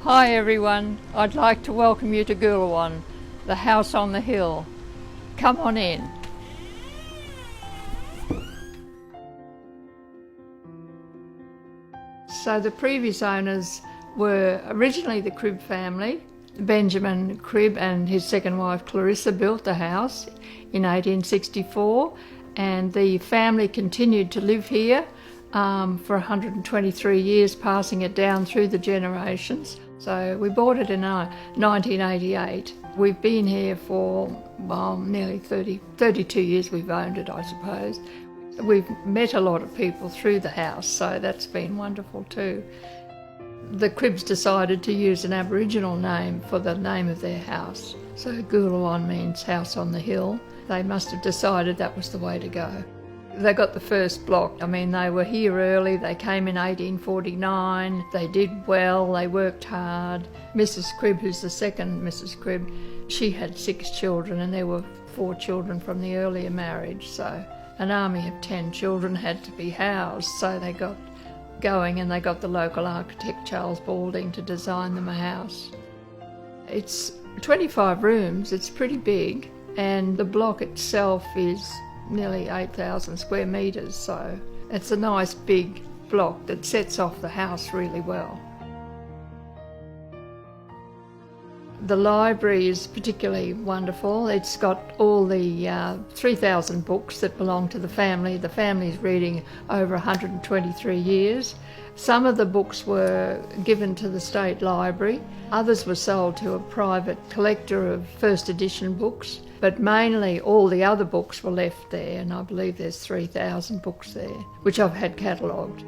Hi everyone, I'd like to welcome you to Gooloowan, the house on the hill. Come on in. So the previous owners were originally the Cribb family. Benjamin Cribb and his second wife Clarissa built the house in 1864, and the family continued to live here for 123 years, passing it down through the generations. So we bought it in 1988. We've been here for nearly 32 years we've owned it, I suppose. We've met a lot of people through the house, so that's been wonderful too. The Cribbs decided to use an Aboriginal name for the name of their house. So Gooloowan means house on the hill. They must have decided that was the way to go. They got the first block. I mean, they were here early. They came in 1849. They did well. They worked hard. Mrs. Cribb, who's the second Mrs. Cribb, she had 6 children, and there were 4 children from the earlier marriage. So an army of 10 children had to be housed. So they got going, and they got the local architect, Charles Balding, to design them a house. It's 25 rooms. It's pretty big, and the block itself is nearly 8,000 square metres, so it's a nice big block that sets off the house really well. The library is particularly wonderful. It's got all the 3,000 books that belong to the family. The family's reading over 123 years. Some of the books were given to the State Library. Others were sold to a private collector of first edition books. But mainly all the other books were left there, and I believe there's 3,000 books there, which I've had catalogued.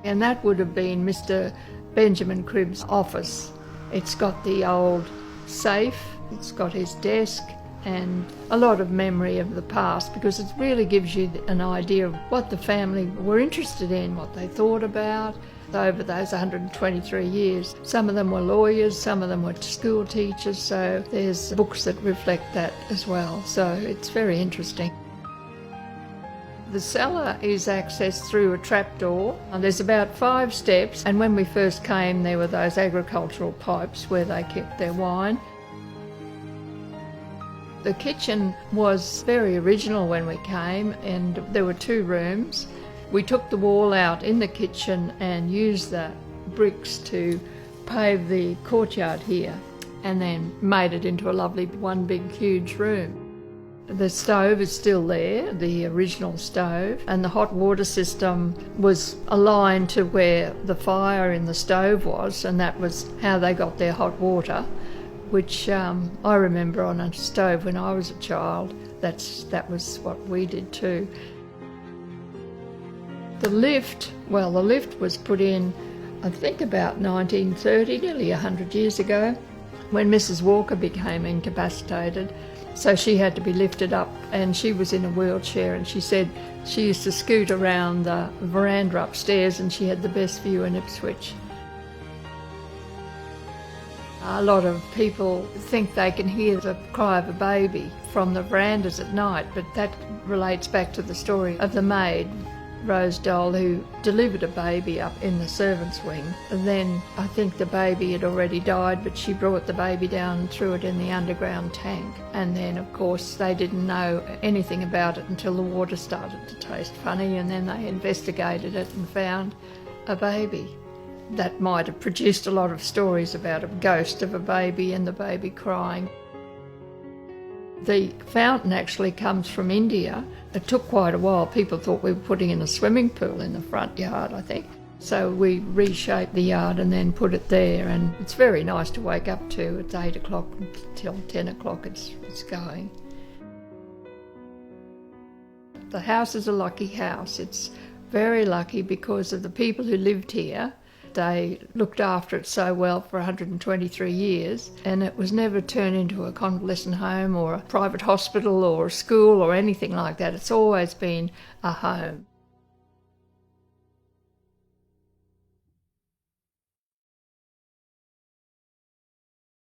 And that would have been Mr. Benjamin Cribb's office. It's got the old safe, it's got his desk, and a lot of memory of the past, because it really gives you an idea of what the family were interested in, what they thought about over those 123 years. Some of them were lawyers, some of them were school teachers, so there's books that reflect that as well. So it's very interesting. The cellar is accessed through a trapdoor. There's about 5 steps, and when we first came there were those agricultural pipes where they kept their wine. The kitchen was very original when we came, and there were 2 rooms. We took the wall out in the kitchen and used the bricks to pave the courtyard here, and then made it into a lovely one big huge room. The stove is still there, the original stove, and the hot water system was aligned to where the fire in the stove was, and that was how they got their hot water, which I remember on a stove when I was a child. That was what we did too. The lift was put in, I think, about 1930, nearly 100 years ago, when Mrs. Walker became incapacitated. So she had to be lifted up, and she was in a wheelchair, and she said she used to scoot around the veranda upstairs, and she had the best view in Ipswich. A lot of people think they can hear the cry of a baby from the verandas at night, but that relates back to the story of the maid, Rose Doll, who delivered a baby up in the servants' wing. And then I think the baby had already died, but she brought the baby down and threw it in the underground tank. And then, of course, they didn't know anything about it until the water started to taste funny, and then they investigated it and found a baby. That might have produced a lot of stories about a ghost of a baby and the baby crying. The fountain actually comes from India. It took quite a while. People thought we were putting in a swimming pool in the front yard, I think. So we reshaped the yard and then put it there, and it's very nice to wake up to. It's 8 o'clock until 10 o'clock it's going. The house is a lucky house. It's very lucky because of the people who lived here. They looked after it so well for 123 years, and it was never turned into a convalescent home or a private hospital or a school or anything like that. It's always been a home.